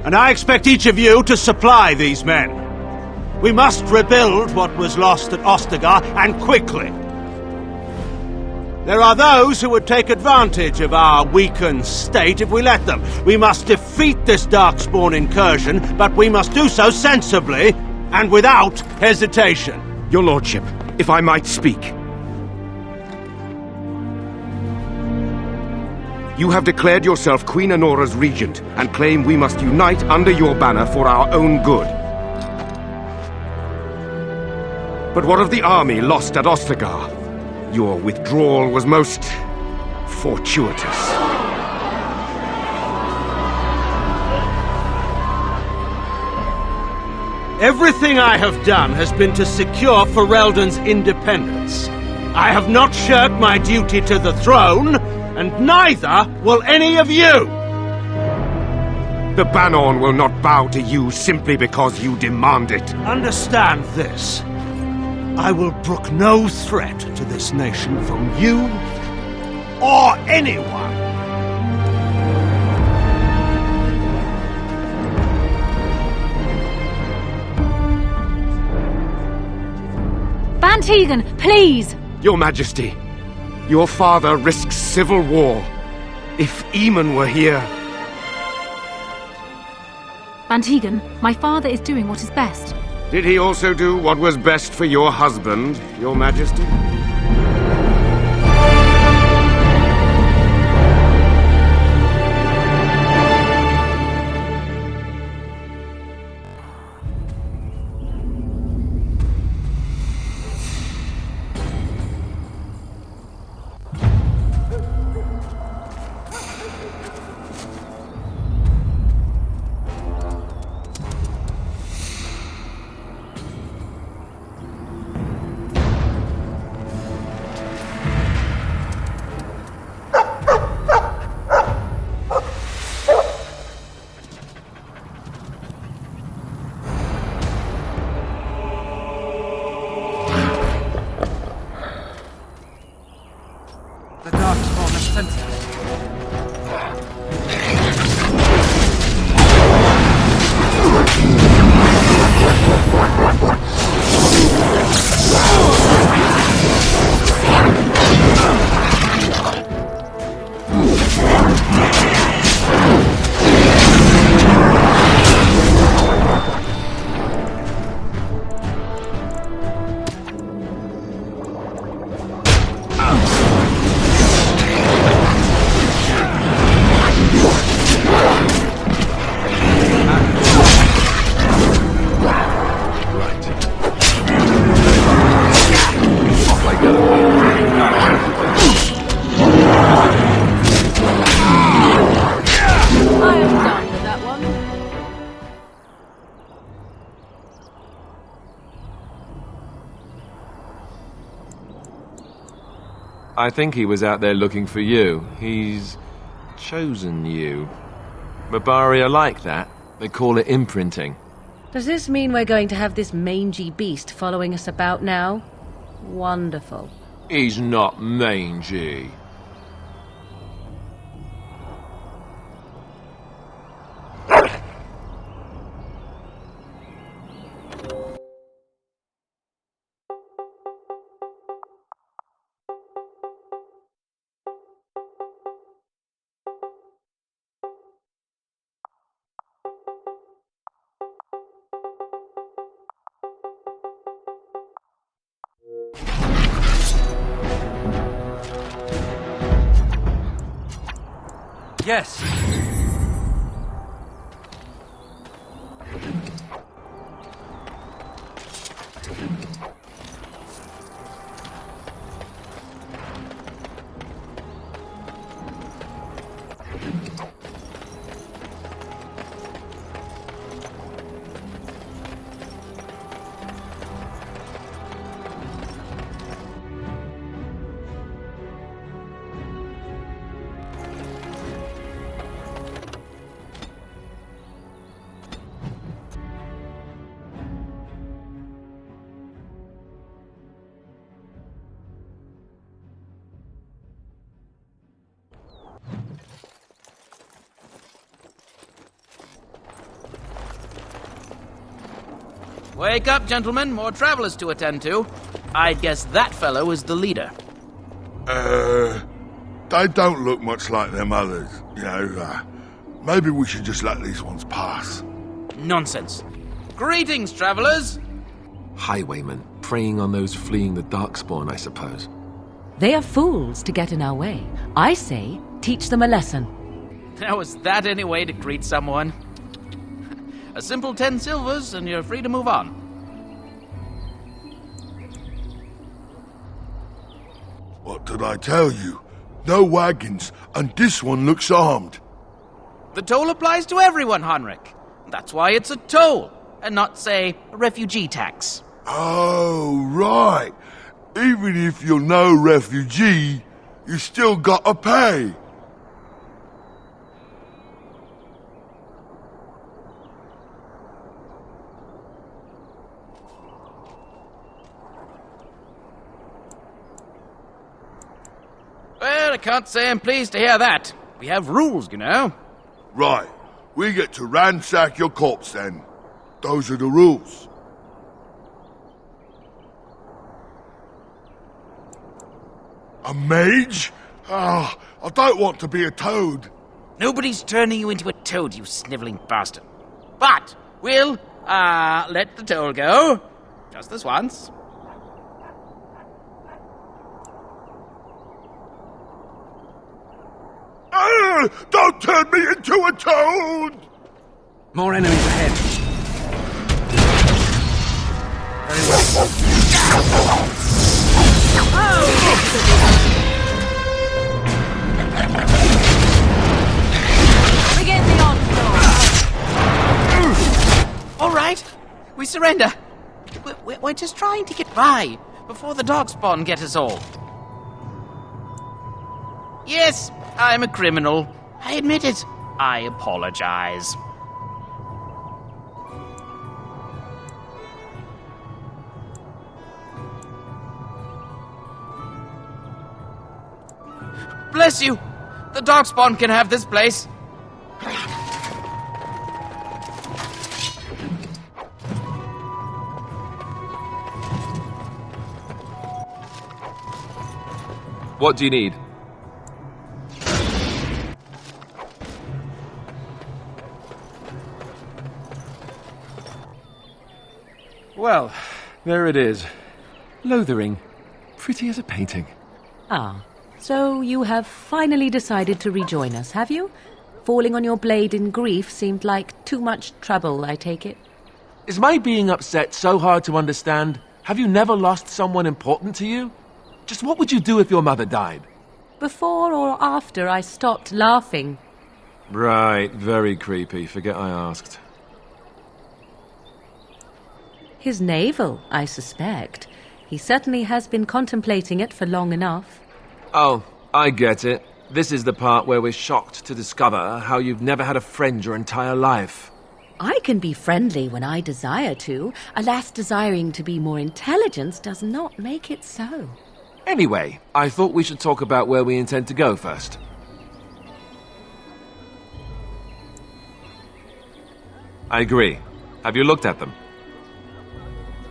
And I expect each of you to supply these men. We must rebuild what was lost at Ostagar, and quickly. There are those who would take advantage of our weakened state if we let them. We must defeat this Darkspawn incursion, but we must do so sensibly and without hesitation. Your Lordship, if I might speak. You have declared yourself Queen Anora's regent, and claim we must unite under your banner for our own good. But what of the army lost at Ostagar? Your withdrawal was most fortuitous. Everything I have done has been to secure Ferelden's independence. I have not shirked my duty to the throne, and neither will any of you! The Banorn will not bow to you simply because you demand it. Understand this. I will brook no threat to this nation from you or anyone. Van Tegan, please! Your Majesty, your father risks civil war. If Eamon were here... Van Tegan, my father is doing what is best. Did he also do what was best for your husband, Your Majesty? The Darkspawn has sent us. I think he was out there looking for you. He's chosen you. Mabari are like that. They call it imprinting. Does this mean we're going to have this mangy beast following us about now? Wonderful. He's not mangy. Yes! Wake up, gentlemen. More travelers to attend to. I'd guess that fellow is the leader. They don't look much like them others. You know, maybe we should just let these ones pass. Nonsense. Greetings, travelers. Highwaymen, preying on those fleeing the Darkspawn, I suppose. They are fools to get in our way. I say, teach them a lesson. Now, is that any way to greet someone? A simple 10 silvers, and you're free to move on. What did I tell you? No wagons, and this one looks armed. The toll applies to everyone, Heinrich. That's why it's a toll, and not, say, a refugee tax. Oh, right. Even if you're no refugee, you still gotta pay. Well, I can't say I'm pleased to hear that. We have rules, you know. Right. We get to ransack your corpse then. Those are the rules. A mage? Ah, I don't want to be a toad. Nobody's turning you into a toad, you sniveling bastard. But we'll, let the toll go. Just this once. Ah, don't turn me into a toad! More enemies ahead. Very well. Begin the onslaught! All right, we surrender. We're just trying to get by before the Darkspawn get us all. Yes, I'm a criminal. I admit it. I apologize. Bless you! The Darkspawn can have this place. What do you need? Well, there it is. Lothering. Pretty as a painting. Ah, so you have finally decided to rejoin us, have you? Falling on your blade in grief seemed like too much trouble, I take it. Is my being upset so hard to understand? Have you never lost someone important to you? Just what would you do if your mother died? Before or after I stopped laughing. Right, very creepy. Forget I asked. His navel, I suspect. He certainly has been contemplating it for long enough. Oh, I get it. This is the part where we're shocked to discover how you've never had a friend your entire life. I can be friendly when I desire to. Alas, desiring to be more intelligent does not make it so. Anyway, I thought we should talk about where we intend to go first. I agree. Have you looked at them?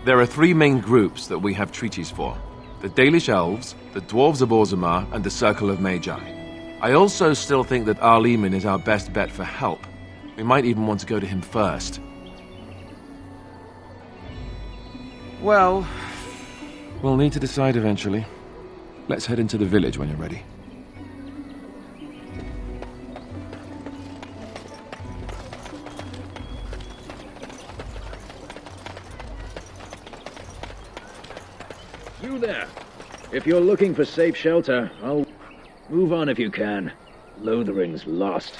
There are three main groups that we have treaties for. The Dalish Elves, the Dwarves of Orzammar, and the Circle of Magi. I also still think that Arleman is our best bet for help. We might even want to go to him first. Well, we'll need to decide eventually. Let's head into the village when you're ready. You there. If you're looking for safe shelter, I'll move on if you can. Lothering's lost.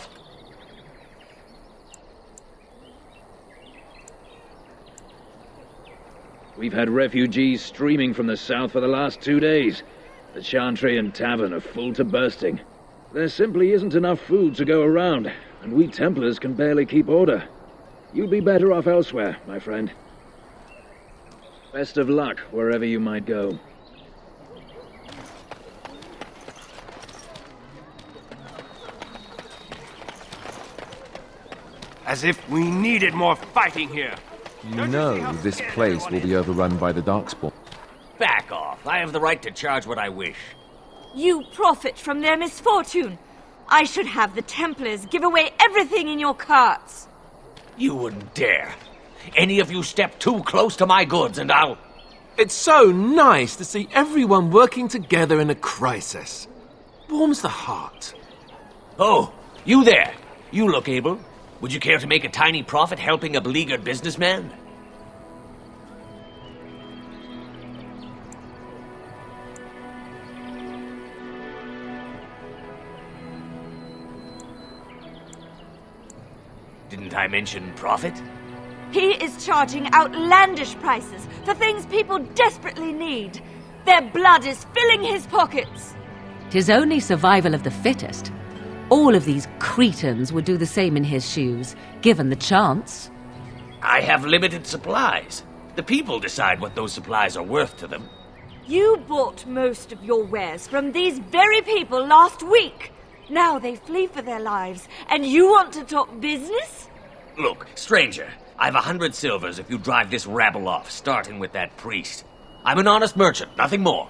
We've had refugees streaming from the south for the last 2 days. The Chantry and Tavern are full to bursting. There simply isn't enough food to go around, and we Templars can barely keep order. You'd be better off elsewhere, my friend. Best of luck wherever you might go. As if we needed more fighting here. You know this place will be overrun by the Darkspawn. Back off. I have the right to charge what I wish. You profit from their misfortune. I should have the Templars give away everything in your carts. You wouldn't dare. Any of you step too close to my goods and I'll... It's so nice to see everyone working together in a crisis. Warms the heart. Oh, you there. You look able. Would you care to make a tiny profit helping a beleaguered businessman? Didn't I mention profit? He is charging outlandish prices for things people desperately need. Their blood is filling his pockets. 'Tis only survival of the fittest. All of these cretins would do the same in his shoes, given the chance. I have limited supplies. The people decide what those supplies are worth to them. You bought most of your wares from these very people last week. Now they flee for their lives, and you want to talk business? Look, stranger, I've 100 silvers if you drive this rabble off, starting with that priest. I'm an honest merchant, nothing more.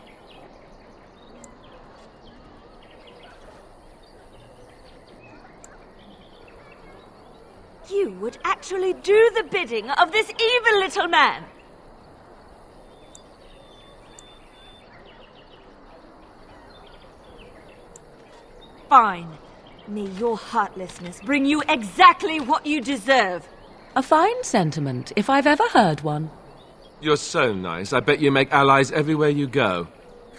You would actually do the bidding of this evil little man. Fine. May your heartlessness bring you exactly what you deserve. A fine sentiment, if I've ever heard one. You're so nice. I bet you make allies everywhere you go.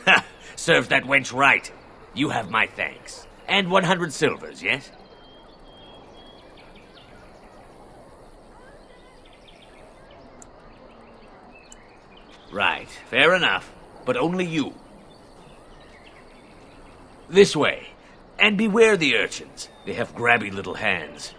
Ha! Serves that wench right. You have my thanks. And 100 silvers, yes? Right, fair enough. But only you. This way. And beware the urchins. They have grabby little hands.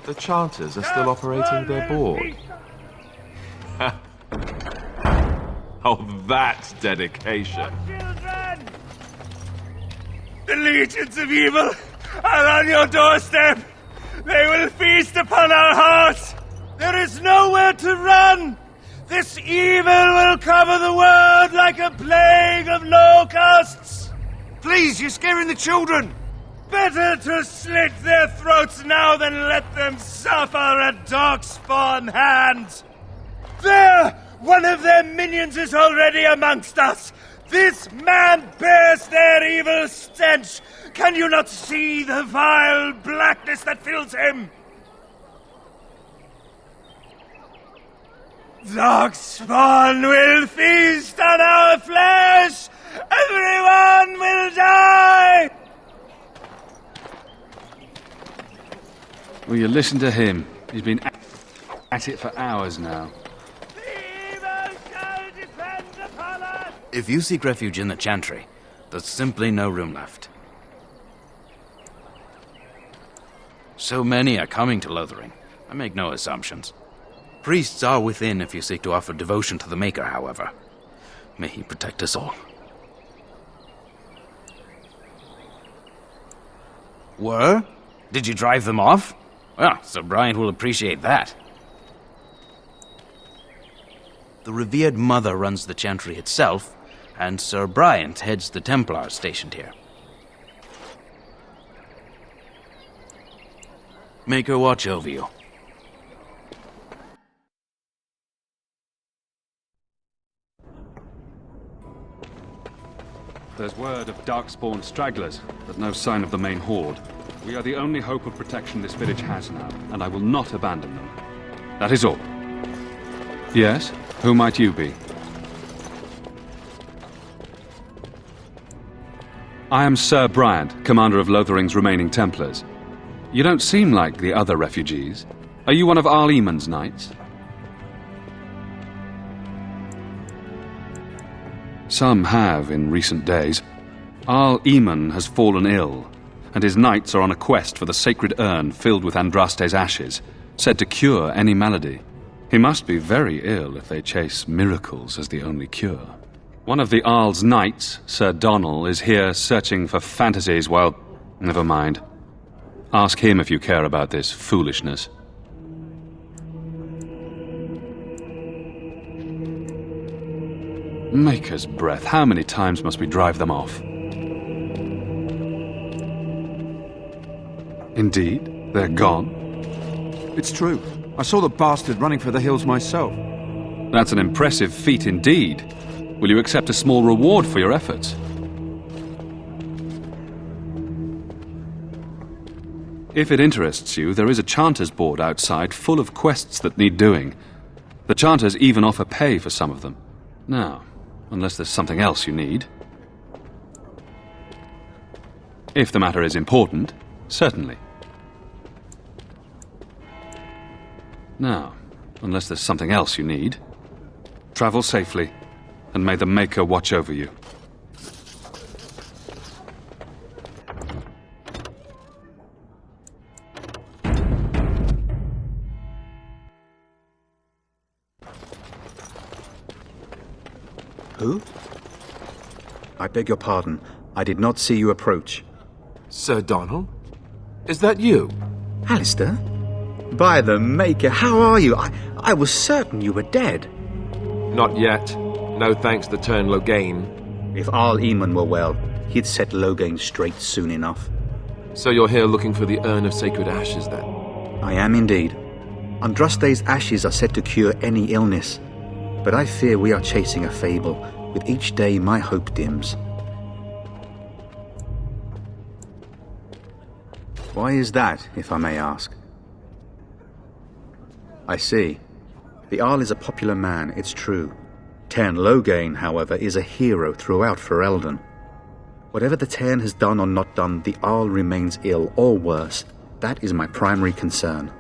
The Chanters are still operating their board. Oh, that's dedication. The legions of evil are on your doorstep. They will feast upon our hearts. There is nowhere to run. This evil will cover the world like a plague of locusts. Please, you're scaring the children! Better to slit their throats now than let them suffer at Darkspawn hands. There! One of their minions is already amongst us. This man bears their evil stench. Can you not see the vile blackness that fills him? Darkspawn will feast on our flesh! Everyone will die! Will you listen to him? He's been at it for hours now. The evil shall depend upon If you seek refuge in the Chantry, there's simply no room left. So many are coming to Lothering. I make no assumptions. Priests are within if you seek to offer devotion to the Maker, however. May he protect us all. Were? Did you drive them off? Well, Sir Bryant will appreciate that. The revered mother runs the Chantry itself, and Sir Bryant heads the Templars stationed here. Make her watch over you. There's word of darkspawn stragglers, but no sign of the main horde. We are the only hope of protection this village has now, and I will not abandon them. That is all. Yes? Who might you be? I am Sir Bryant, commander of Lothering's remaining Templars. You don't seem like the other refugees. Are you one of Arl Eamon's knights? Some have in recent days. Arl Eamon has fallen ill, and his knights are on a quest for the sacred urn filled with Andraste's ashes, said to cure any malady. He must be very ill if they chase miracles as the only cure. One of the Arl's knights, Sir Donnell, is here searching for fantasies while... Never mind. Ask him if you care about this foolishness. Maker's breath, how many times must we drive them off? Indeed, they're gone. It's true. I saw the bastard running for the hills myself. That's an impressive feat indeed. Will you accept a small reward for your efforts? If it interests you, there is a Chanter's board outside full of quests that need doing. The Chanters even offer pay for some of them. Now, unless there's something else you need. If the matter is important, certainly. Now, unless there's something else you need. Travel safely, and may the Maker watch over you. Who? I beg your pardon. I did not see you approach. Sir Donnell? Is that you? Alistair? By the Maker, how are you? I was certain you were dead. Not yet. No thanks to Turn Loghain. If Arl Eamon were well, he'd set Loghain straight soon enough. So you're here looking for the Urn of Sacred Ashes, then? I am indeed. Andraste's ashes are said to cure any illness. But I fear we are chasing a fable. With each day, my hope dims. Why is that, if I may ask? I see. The Arl is a popular man, it's true. Turn Loghain, however, is a hero throughout Ferelden. Whatever the Turn has done or not done, the Arl remains ill, or worse. That is my primary concern.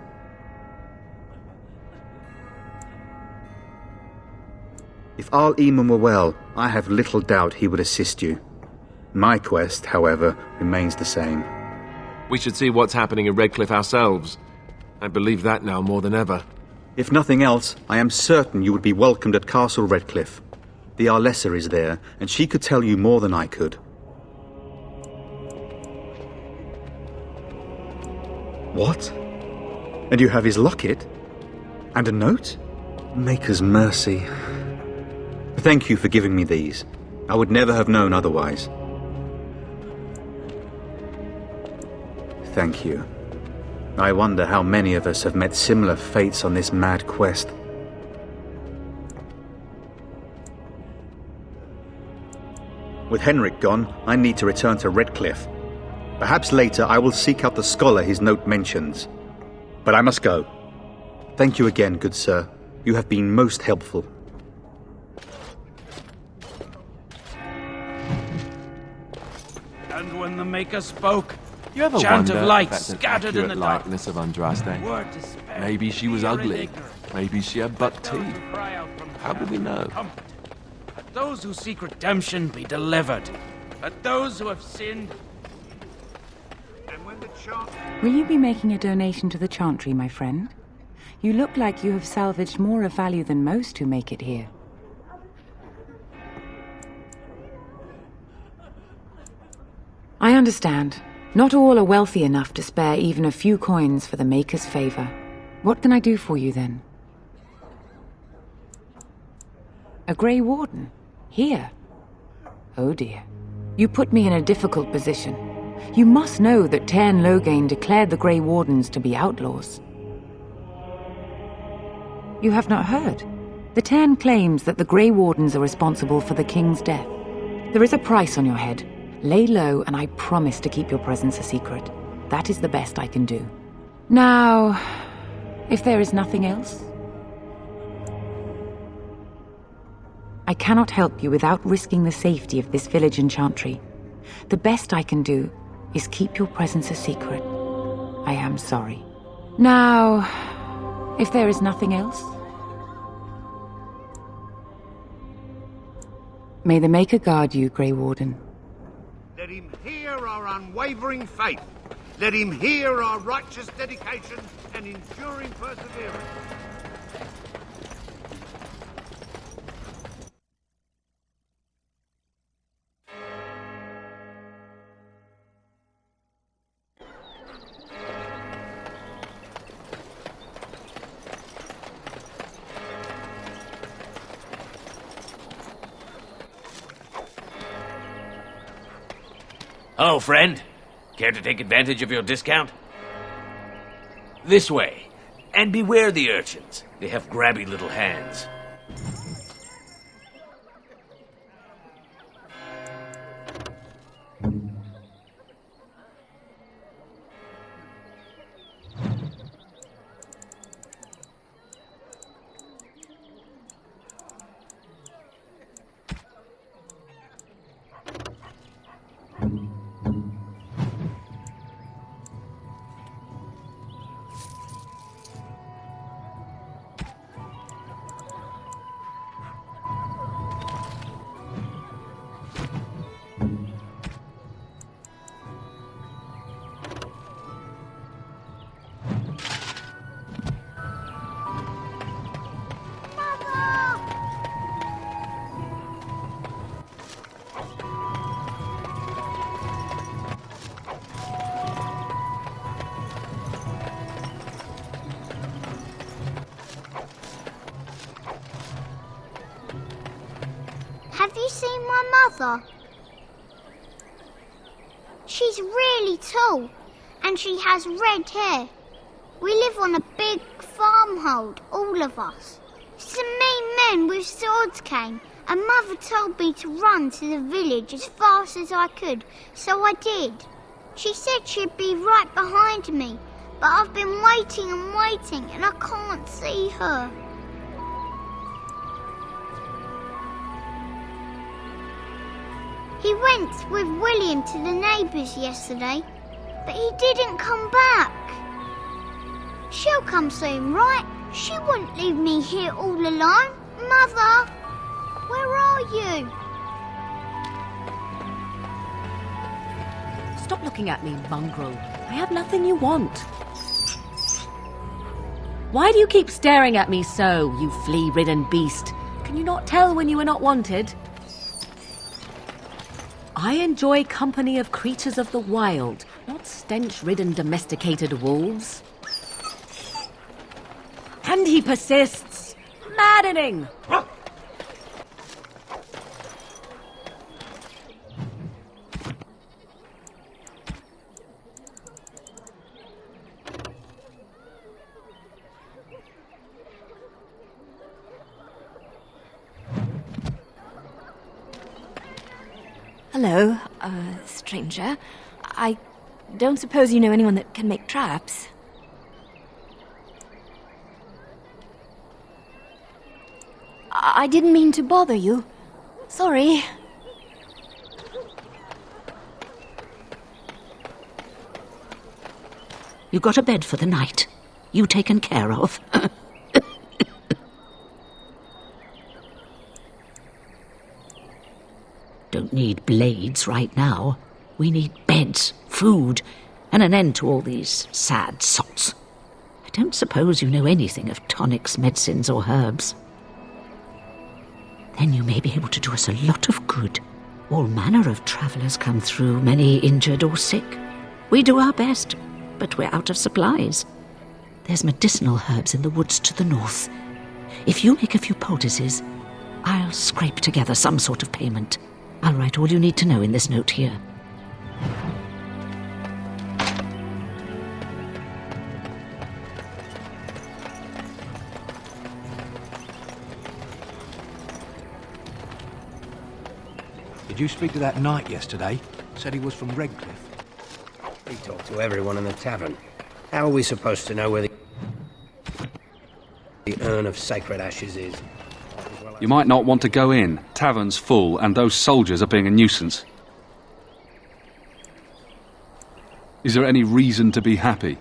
If Arl Eamon were well, I have little doubt he would assist you. My quest, however, remains the same. We should see what's happening in Redcliffe ourselves. I believe that now more than ever. If nothing else, I am certain you would be welcomed at Castle Redcliffe. The Arlessa is there, and she could tell you more than I could. What? And you have his locket? And a note? Maker's mercy. Thank you for giving me these. I would never have known otherwise. Thank you. I wonder how many of us have met similar fates on this mad quest. With Henrik gone, I need to return to Redcliffe. Perhaps later I will seek out the scholar his note mentions. But I must go. Thank you again, good sir. You have been most helpful. And when the Maker spoke, You ever chant wonder of light if that's an scattered in accurate the dark. likeness of Andraste? Word to spare. Maybe she was Fear and ugly. ignorance. Maybe she had buck Those who teeth. cry out from How do we know? comfort. those who seek redemption be delivered. Let those who have sinned... Will you be making a donation to the Chantry, my friend? You look like you have salvaged more of value than most who make it here. I understand. Not all are wealthy enough to spare even a few coins for the Maker's favor. What can I do for you, then? A Grey Warden? Here? Oh dear. You put me in a difficult position. You must know that Tairn Loghain declared the Grey Wardens to be outlaws. You have not heard? The Tairn claims that the Grey Wardens are responsible for the King's death. There is a price on your head. Lay low, and I promise to keep your presence a secret. That is the best I can do. Now, if there is nothing else... I cannot help you without risking the safety of this village and Chantry. The best I can do is keep your presence a secret. I am sorry. Now, if there is nothing else... May the Maker guard you, Grey Warden. Let him hear our unwavering faith. Let him hear our righteous dedication and enduring perseverance. Oh, friend. Care to take advantage of your discount? This way. And beware the urchins. They have grabby little hands. Have you seen my mother? She's really tall, and she has red hair. We live on a big farmhold, all of us. Some mean men with swords came, and Mother told me to run to the village as fast as I could, so I did. She said she'd be right behind me, but I've been waiting and waiting, and I can't see her. He went with William to the neighbours yesterday, but he didn't come back. She'll come soon, right? She wouldn't leave me here all alone. Mother, where are you? Stop looking at me, mongrel. I have nothing you want. Why do you keep staring at me so, you flea-ridden beast? Can you not tell when you are not wanted? I enjoy company of creatures of the wild, not stench-ridden domesticated wolves. And he persists. Maddening! Hello, stranger. I don't suppose you know anyone that can make traps? I didn't mean to bother you. Sorry. You got a bed for the night. You taken care of. Don't need blades right now. We need beds, food, and an end to all these sad sots. I don't suppose you know anything of tonics, medicines, or herbs. Then you may be able to do us a lot of good. All manner of travellers come through, many injured or sick. We do our best, but we're out of supplies. There's medicinal herbs in the woods to the north. If you make a few poultices, I'll scrape together some sort of payment. I'll write all you need to know in this note here. Did you speak to that knight yesterday? Said he was from Redcliffe. He talked to everyone in the tavern. How are we supposed to know where the urn of sacred ashes is? You might not want to go in. Tavern's full, and those soldiers are being a nuisance. Is there any reason to be happy?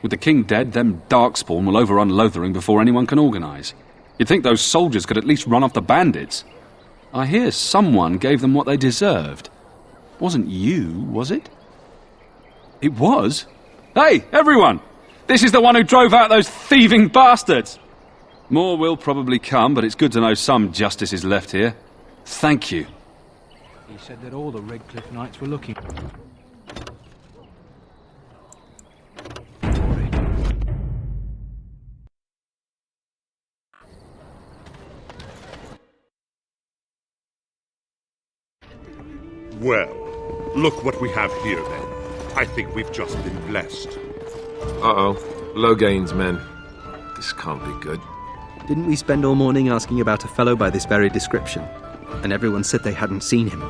With the king dead, them Darkspawn will overrun Lothering before anyone can organise. You'd think those soldiers could at least run off the bandits. I hear someone gave them what they deserved. Wasn't you, was it? It was? Hey, everyone! This is the one who drove out those thieving bastards! More will probably come, but it's good to know some justice is left here. Thank you. He said that all the Redcliffe knights were looking. Well, look what we have here, then. I think we've just been blessed. Uh-oh. Logain's men. This can't be good. Didn't we spend all morning asking about a fellow by this very description? And everyone said they hadn't seen him.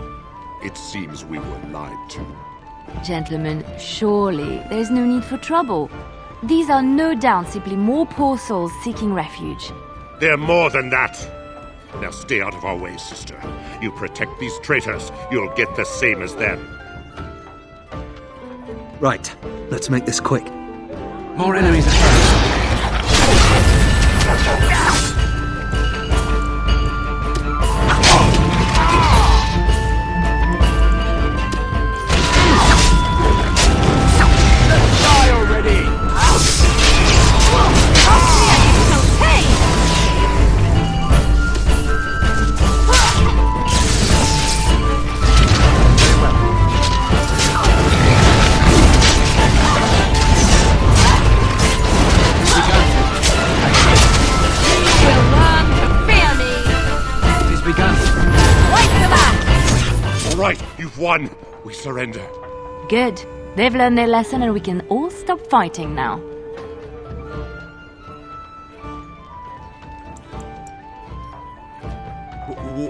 It seems we were lied to. Gentlemen, surely there is no need for trouble. These are no doubt simply more poor souls seeking refuge. They're more than that. Now stay out of our way, sister. You protect these traitors, you'll get the same as them. Right, let's make this quick. More enemies ahead. Won. We surrender. Good. They've learned their lesson and we can all stop fighting now.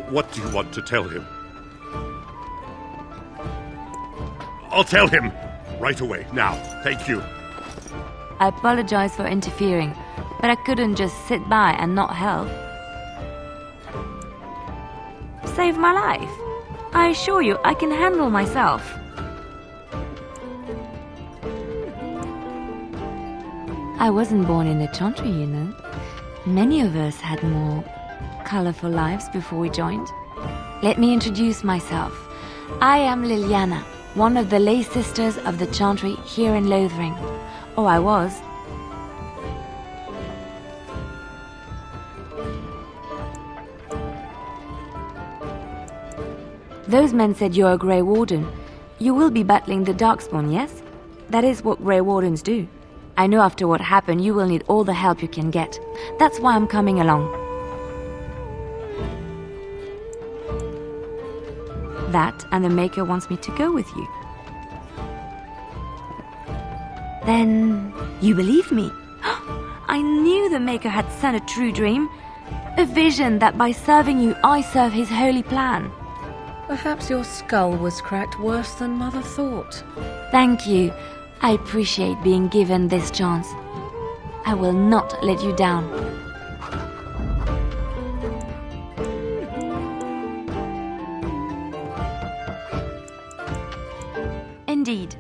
What do you want to tell him? I'll tell him. Right away. Now. Thank you. I apologize for interfering, but I couldn't just sit by and not help. Save my life. I assure you, I can handle myself. I wasn't born in the Chantry, you know. Many of us had more colorful lives before we joined. Let me introduce myself. I am Liliana, one of the lay sisters of the Chantry here in Lothering. Oh, I was. Those men said you're a Grey Warden. You will be battling the Darkspawn, yes? That is what Grey Wardens do. I know after what happened you will need all the help you can get. That's why I'm coming along. That and the Maker wants me to go with you. Then you believe me? I knew the Maker had sent a true dream. A vision that by serving you I serve his holy plan. Perhaps your skull was cracked worse than Mother thought. Thank you. I appreciate being given this chance. I will not let you down. Indeed.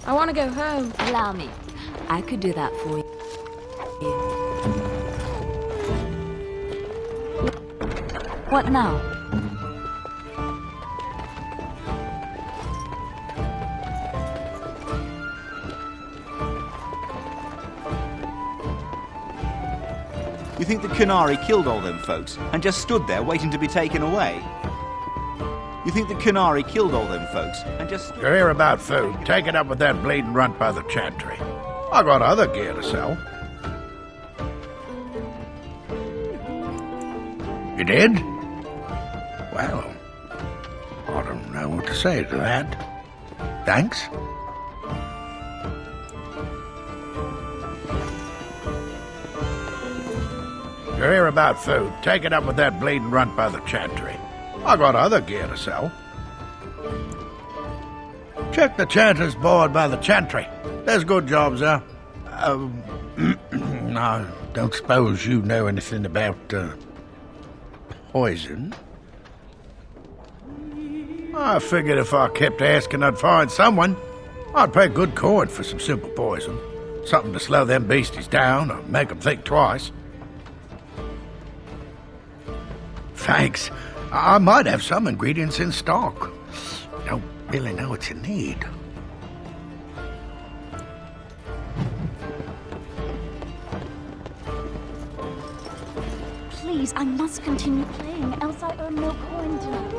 I want to go home. Allow me. I could do that for you. What now? You think the Kunari killed all them folks and just stood there waiting to be taken away? You think the Kunari killed all them folks and just... You're here about food. Take it up with that bleeding runt by the chantry. I got other gear to sell. You did? Well, I don't know what to say to that. Thanks. You're here about food. Take it up with that bleeding runt by the chantry. I got other gear to sell. Check the chanter's board by the chantry. There's good jobs there. I don't suppose you know anything about, poison? I figured if I kept asking I'd find someone. I'd pay good coin for some simple poison. Something to slow them beasties down or make them think twice. Thanks. I might have some ingredients in stock. Don't really know what you need. Please, I must continue playing, else I earn no coin tonight.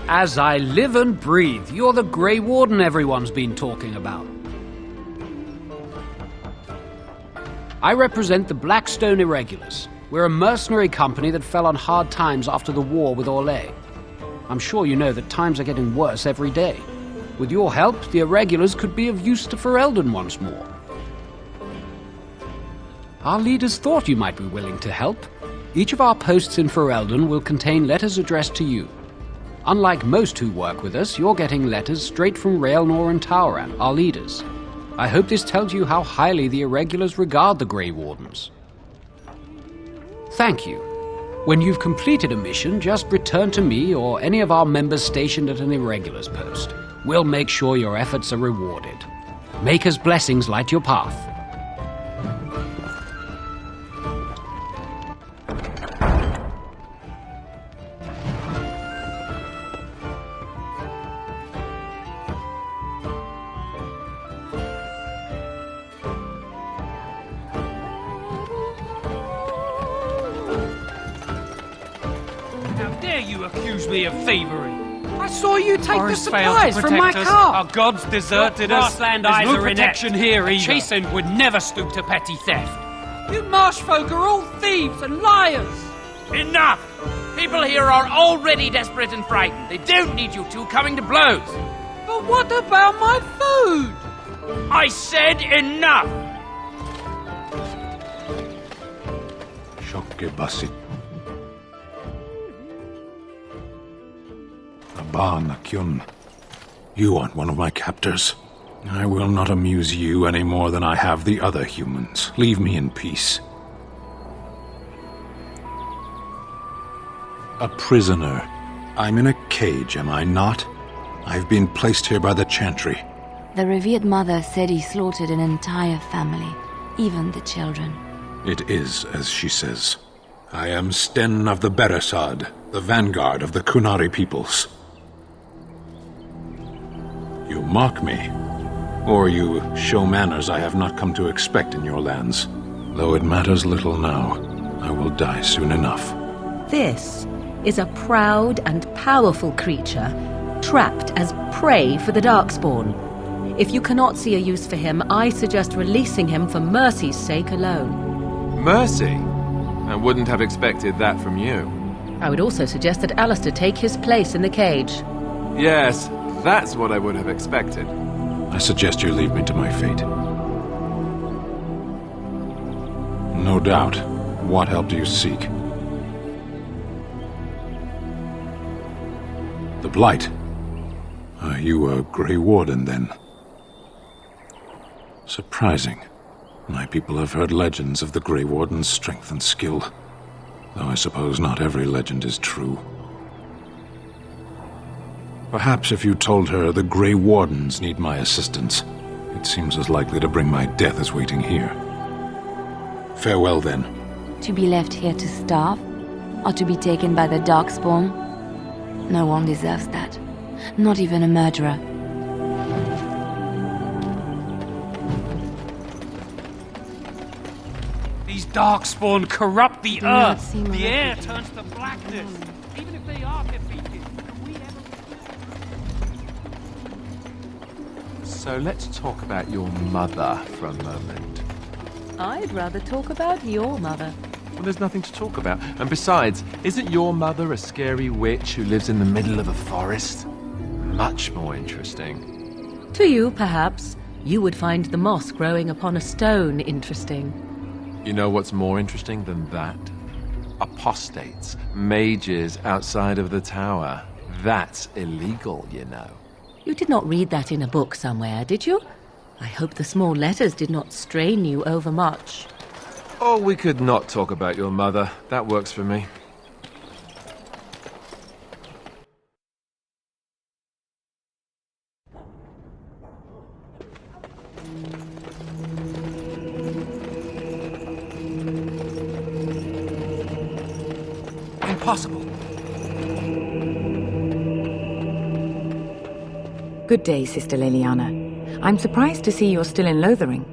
As I live and breathe, you're the Grey Warden everyone's been talking about. I represent the Blackstone Irregulars. We're a mercenary company that fell on hard times after the war with Orlais. I'm sure you know that times are getting worse every day. With your help, the Irregulars could be of use to Ferelden once more. Our leaders thought you might be willing to help. Each of our posts in Ferelden will contain letters addressed to you. Unlike most who work with us, you're getting letters straight from Raelnor and Tauran, our leaders. I hope this tells you how highly the Irregulars regard the Grey Wardens. Thank you. When you've completed a mission, just return to me or any of our members stationed at an Irregulars post. We'll make sure your efforts are rewarded. Maker's blessings light your path. Me of thievery. I saw you take Forest the failed supplies to from my protect us. car. Our gods deserted us. Grassland There's eyes no are protection inept. here A either. chastened would never stoop to petty theft. You marsh folk are all thieves and liars. Enough! People here are already desperate and frightened. They don't need you two coming to blows. But what about my food? I said enough! Shokke Basit. Aban Akyun. You aren't one of my captors. I will not amuse you any more than I have the other humans. Leave me in peace. A prisoner. I'm in a cage, am I not? I've been placed here by the Chantry. The revered mother said he slaughtered an entire family, even the children. It is as she says. I am Sten of the Beresad, the vanguard of the Kunari peoples. You mock me, or you show manners I have not come to expect in your lands. Though it matters little now, I will die soon enough. This is a proud and powerful creature, trapped as prey for the Darkspawn. If you cannot see a use for him, I suggest releasing him for mercy's sake alone. Mercy? I wouldn't have expected that from you. I would also suggest that Alistair take his place in the cage. Yes, that's what I would have expected. I suggest you leave me to my fate. No doubt. What help do you seek? The Blight. Are you a Grey Warden, then? Surprising. My people have heard legends of the Grey Warden's strength and skill, though I suppose not every legend is true. Perhaps if you told her the Grey Wardens need my assistance, it seems as likely to bring my death as waiting here. Farewell, then. To be left here to starve? Or to be taken by the Darkspawn? No one deserves that. Not even a murderer. These Darkspawn corrupt the Do not earth. seem The a air refugee. turns to blackness. Even if they are defeated, can we ever... So let's talk about your mother for a moment. I'd rather talk about your mother. Well, there's nothing to talk about. And besides, isn't your mother a scary witch who lives in the middle of a forest? Much more interesting. To you, perhaps, you would find the moss growing upon a stone interesting. You know what's more interesting than that? Apostates, mages outside of the tower. That's illegal, you know. You did not read that in a book somewhere, did you? I hope the small letters did not strain you overmuch. Oh, we could not talk about your mother. That works for me. Impossible. Good day, Sister Liliana. I'm surprised to see you're still in Lothering.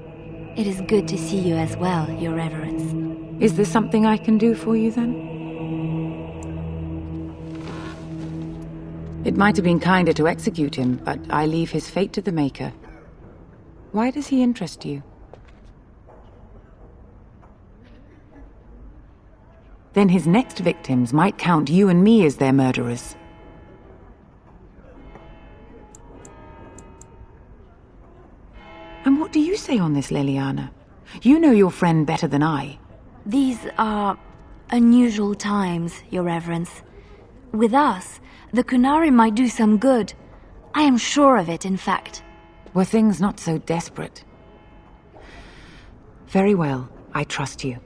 It is good to see you as well, Your Reverence. Is there something I can do for you, then? It might have been kinder to execute him, but I leave his fate to the Maker. Why does he interest you? Then his next victims might count you and me as their murderers. And what do you say on this, Liliana? You know your friend better than I. These are unusual times, Your Reverence. With us, the Kunari might do some good. I am sure of it, in fact. Were things not so desperate? Very well, I trust you.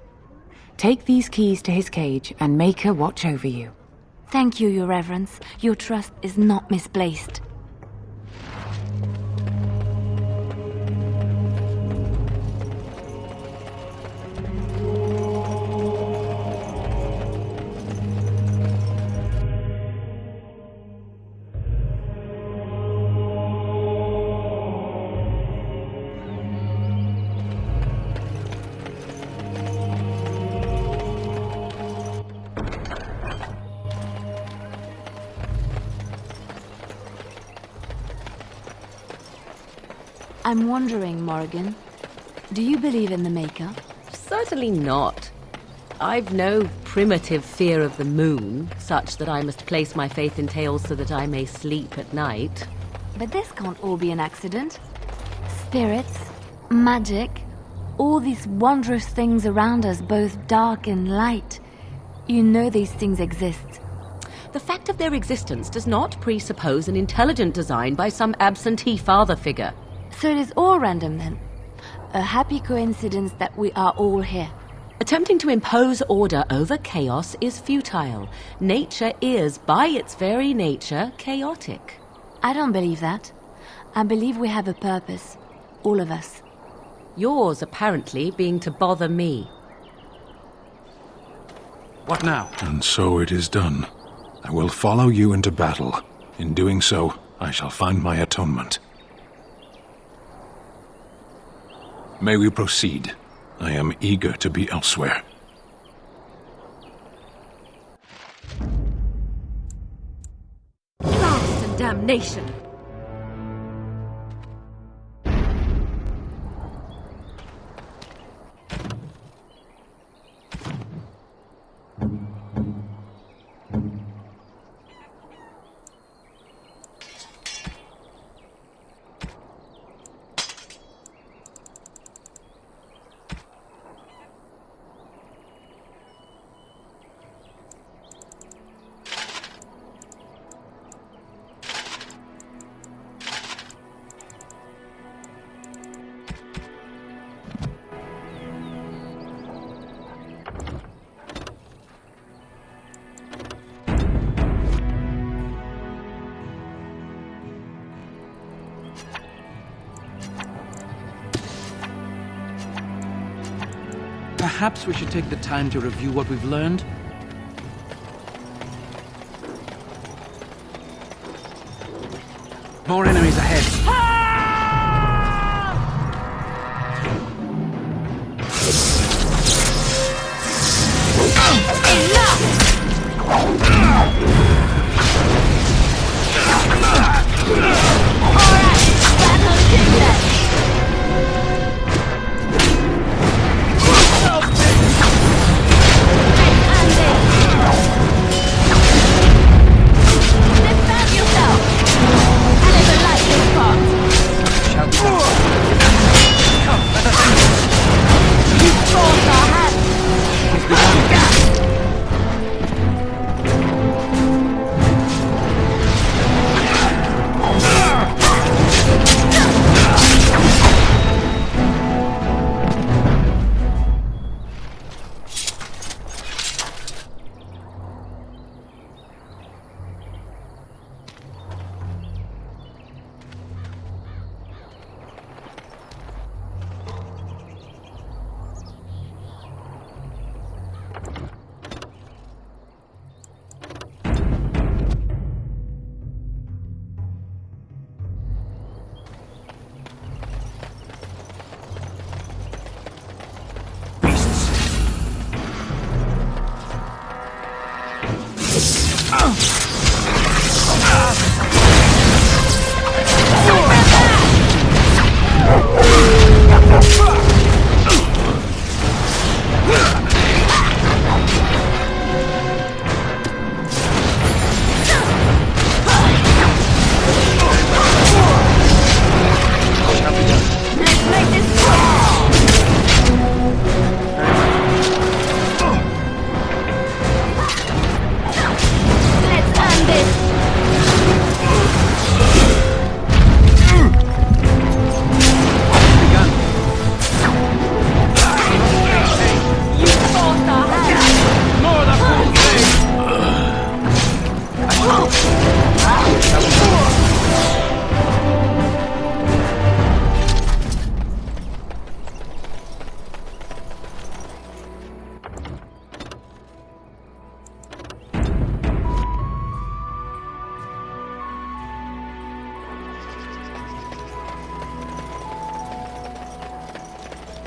Take these keys to his cage and make her watch over you. Thank you, Your Reverence. Your trust is not misplaced. I'm wondering, Morrigan, do you believe in the Maker? Certainly not. I've no primitive fear of the moon, such that I must place my faith in tales so that I may sleep at night. But this can't all be an accident. Spirits, magic, all these wondrous things around us, both dark and light. You know these things exist. The fact of their existence does not presuppose an intelligent design by some absentee father figure. So it is all random then. A happy coincidence that we are all here. Attempting to impose order over chaos is futile. Nature is, by its very nature, chaotic. I don't believe that. I believe we have a purpose. All of us. Yours, apparently, being to bother me. What now? And so it is done. I will follow you into battle. In doing so, I shall find my atonement. May we proceed? I am eager to be elsewhere. Blast and damnation! Perhaps we should take the time to review what we've learned. More enemies ahead.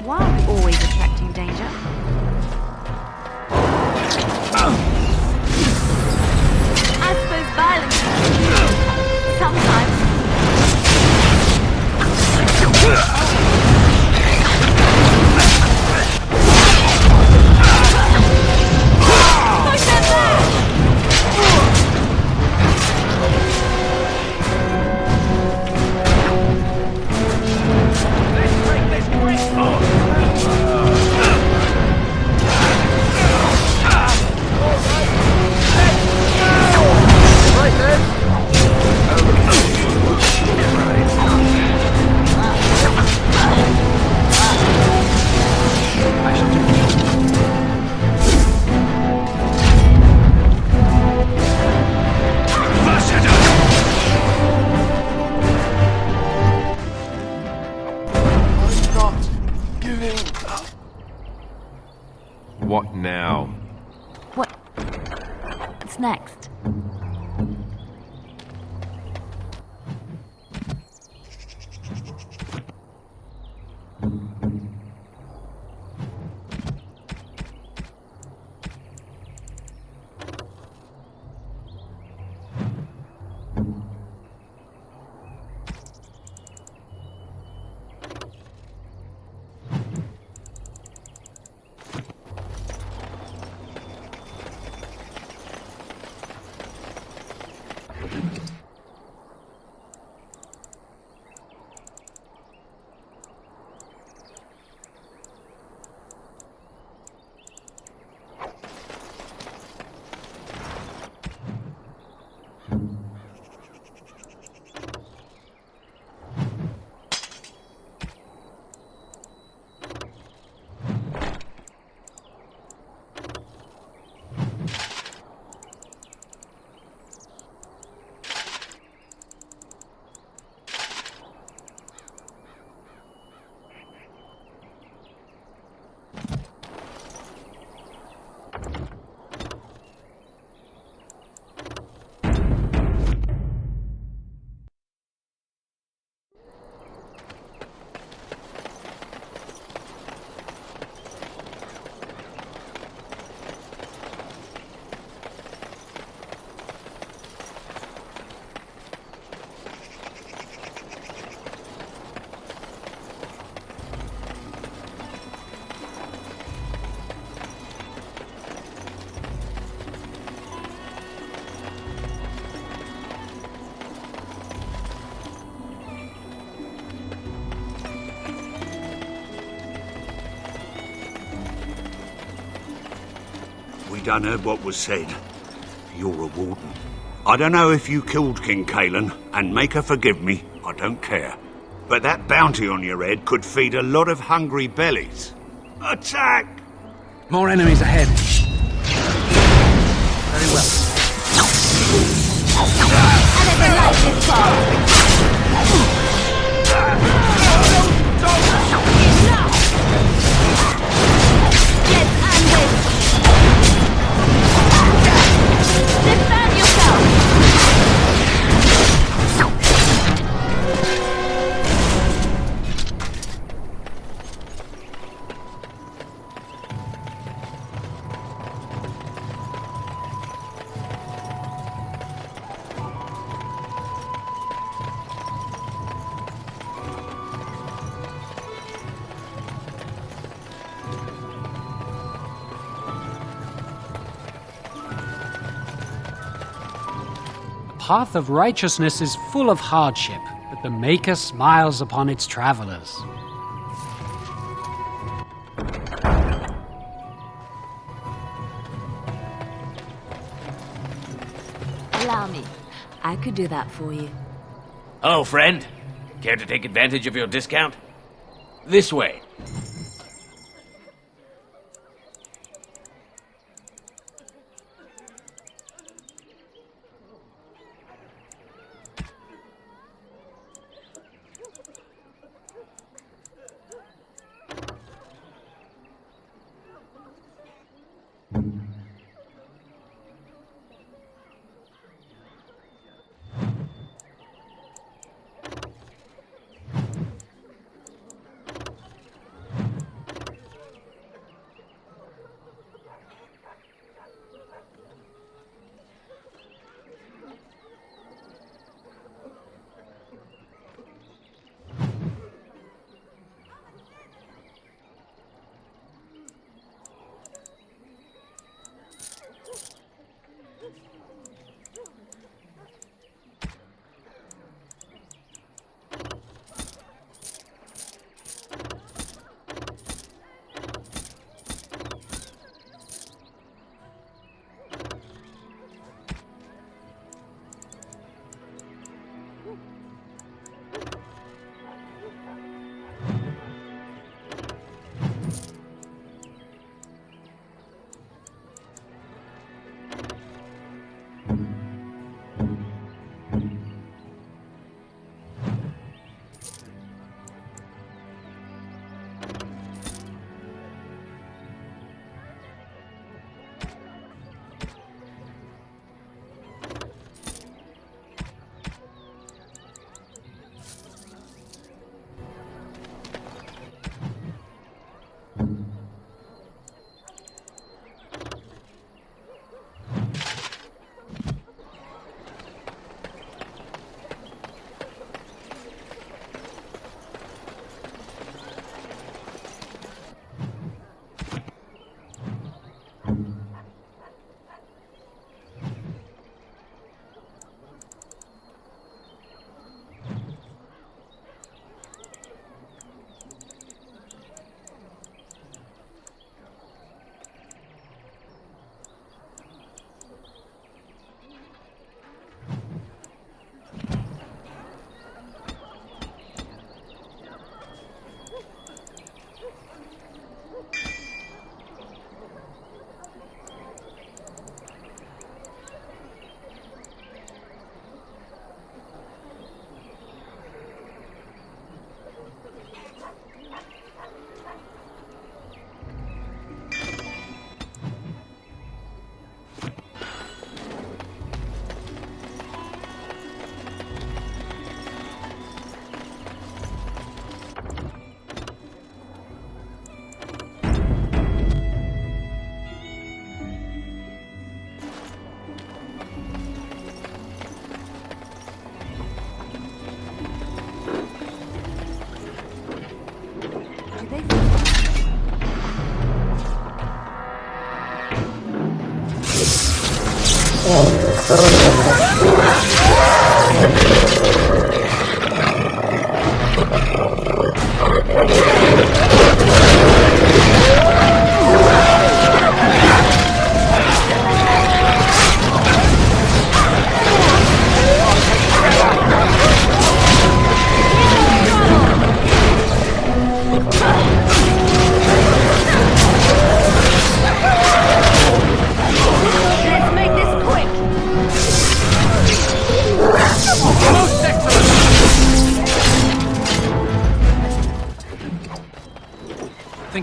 Why are we always attracting danger? I suppose violence sometimes. Push them back! Let's break this quick! What now? What's next? done heard what was said. You're a warden. I don't know if you killed King Kalen, and make her forgive me, I don't care. But that bounty on your head could feed a lot of hungry bellies. Attack! More enemies ahead. Very well. I never liked this part. Defend yourself! The path of righteousness is full of hardship, but the Maker smiles upon its travelers. Allow me. I could do that for you. Oh, friend. Care to take advantage of your discount? This way.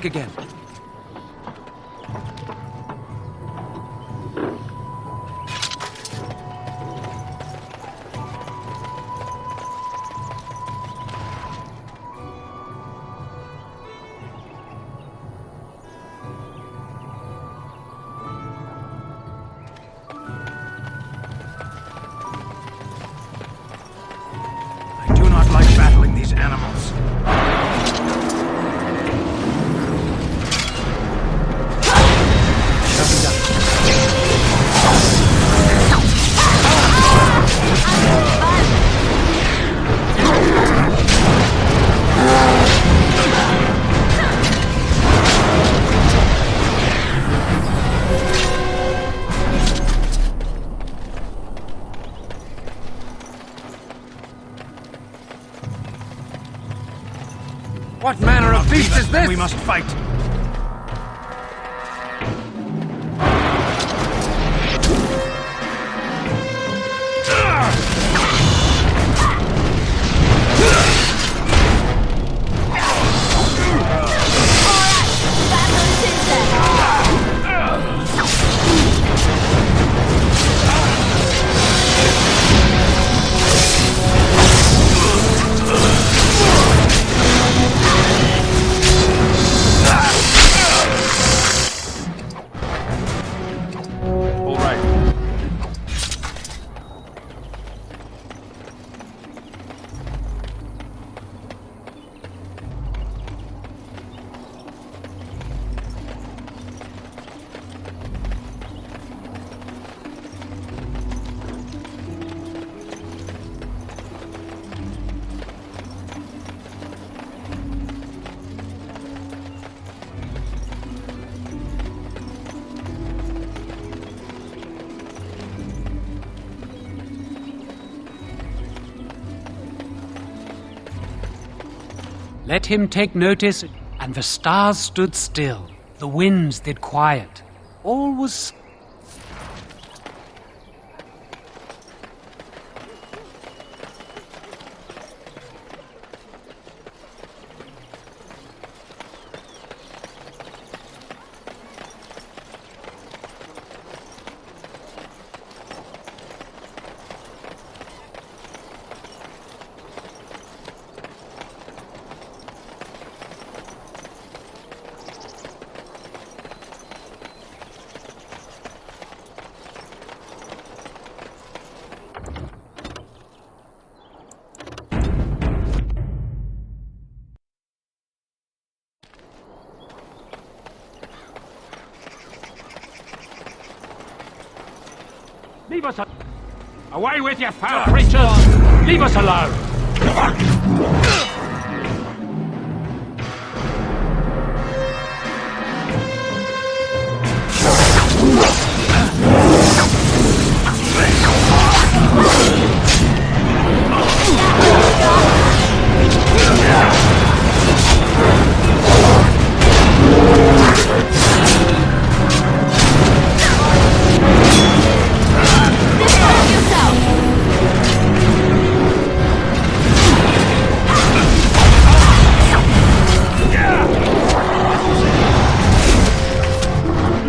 think again. I do not like battling these animals. What manner of beast is this? We must fight. Let him take notice, and the stars stood still. The winds did quiet. All was... Leave us away with you, foul creatures! Leave us alone!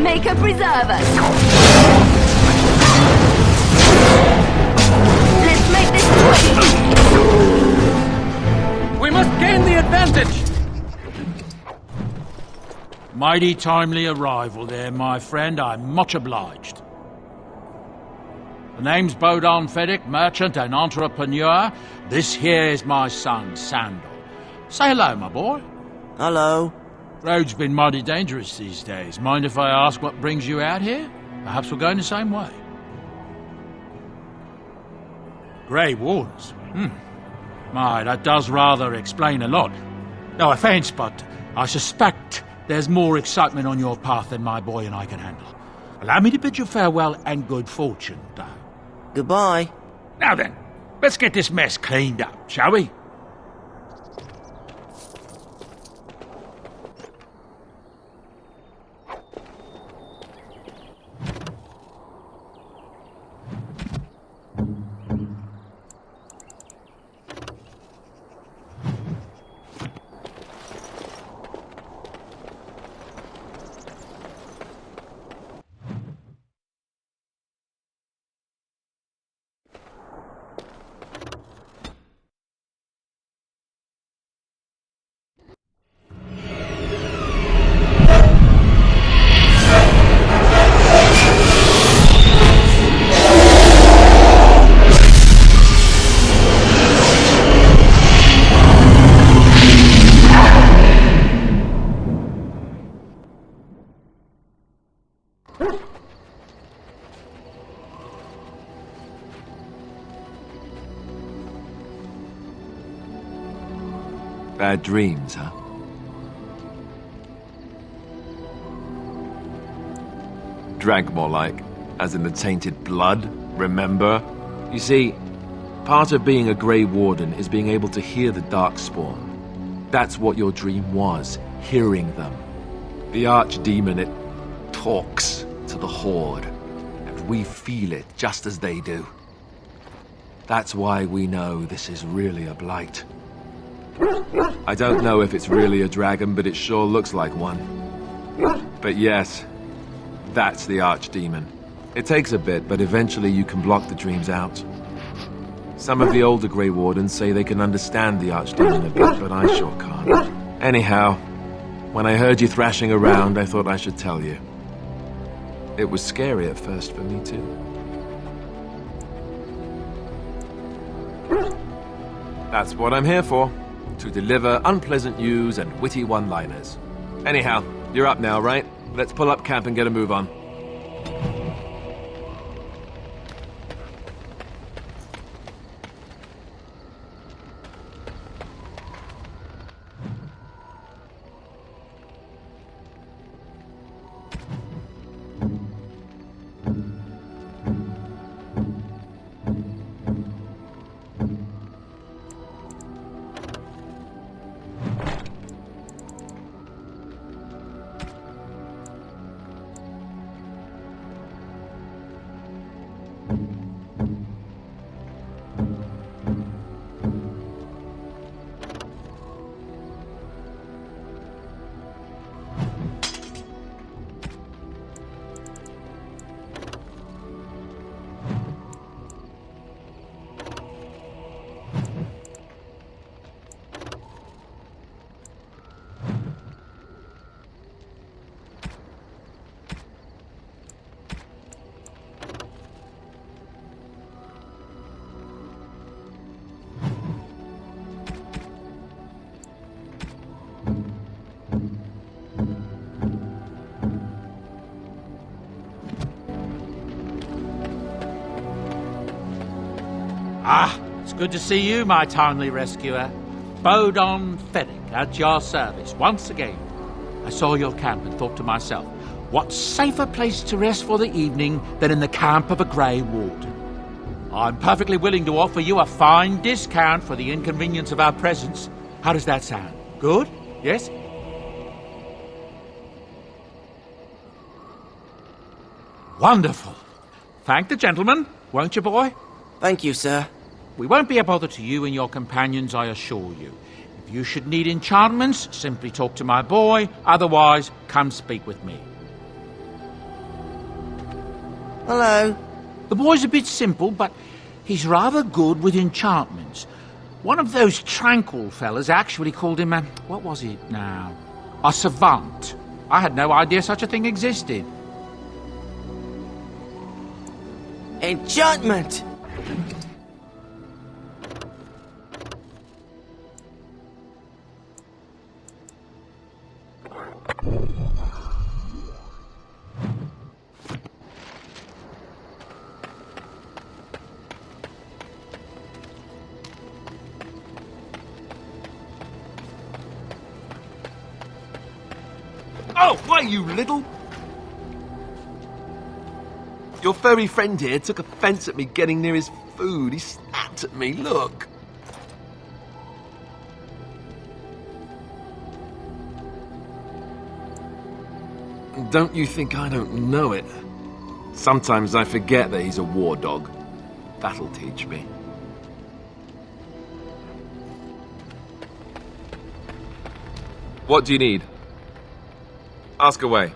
Maker preserve us! Let's make this quick! We must gain the advantage! Mighty timely arrival there, my friend. I'm much obliged. The name's Bodon Feddick, merchant and entrepreneur. This here is my son, Sandal. Say hello, my boy. Hello. Road's been mighty dangerous these days. Mind if I ask what brings you out here? Perhaps we're going the same way. Grey Wardens? My, that does rather explain a lot. No offence, but I suspect there's more excitement on your path than my boy and I can handle. Allow me to bid you farewell and good fortune, though. Goodbye. Now then, let's get this mess cleaned up, shall we? Bad dreams, huh? Drag more like, as in the tainted blood, remember? You see, part of being a Grey Warden is being able to hear the Darkspawn. That's what your dream was, hearing them. The Archdemon, it talks to the Horde, and we feel it just as they do. That's why we know this is really a blight. I don't know if it's really a dragon, but it sure looks like one. But yes, that's the Archdemon. It takes a bit, but eventually you can block the dreams out. Some of the older Grey Wardens say they can understand the Archdemon a bit, but I sure can't. Anyhow, when I heard you thrashing around, I thought I should tell you. It was scary at first for me too. That's what I'm here for. To deliver unpleasant news and witty one-liners. Anyhow, you're up now, right? Let's pull up camp and get a move on. Ah, it's good to see you, my timely rescuer. Bodon Fennick, at your service, once again. I saw your camp and thought to myself, what safer place to rest for the evening than in the camp of a Grey Warden? I'm perfectly willing to offer you a fine discount for the inconvenience of our presence. How does that sound? Good? Yes? Wonderful. Thank the gentleman, won't you, boy? Thank you, sir. We won't be a bother to you and your companions, I assure you. If you should need enchantments, simply talk to my boy. Otherwise, come speak with me. Hello. The boy's a bit simple, but he's rather good with enchantments. One of those tranquil fellas actually called him what was it now? A savant. I had no idea such a thing existed. Enchantment! Oh, why, you little... Your furry friend here took offense at me getting near his food. He snapped at me, look. Don't you think I don't know it? Sometimes I forget that he's a war dog. That'll teach me. What do you need? Ask away.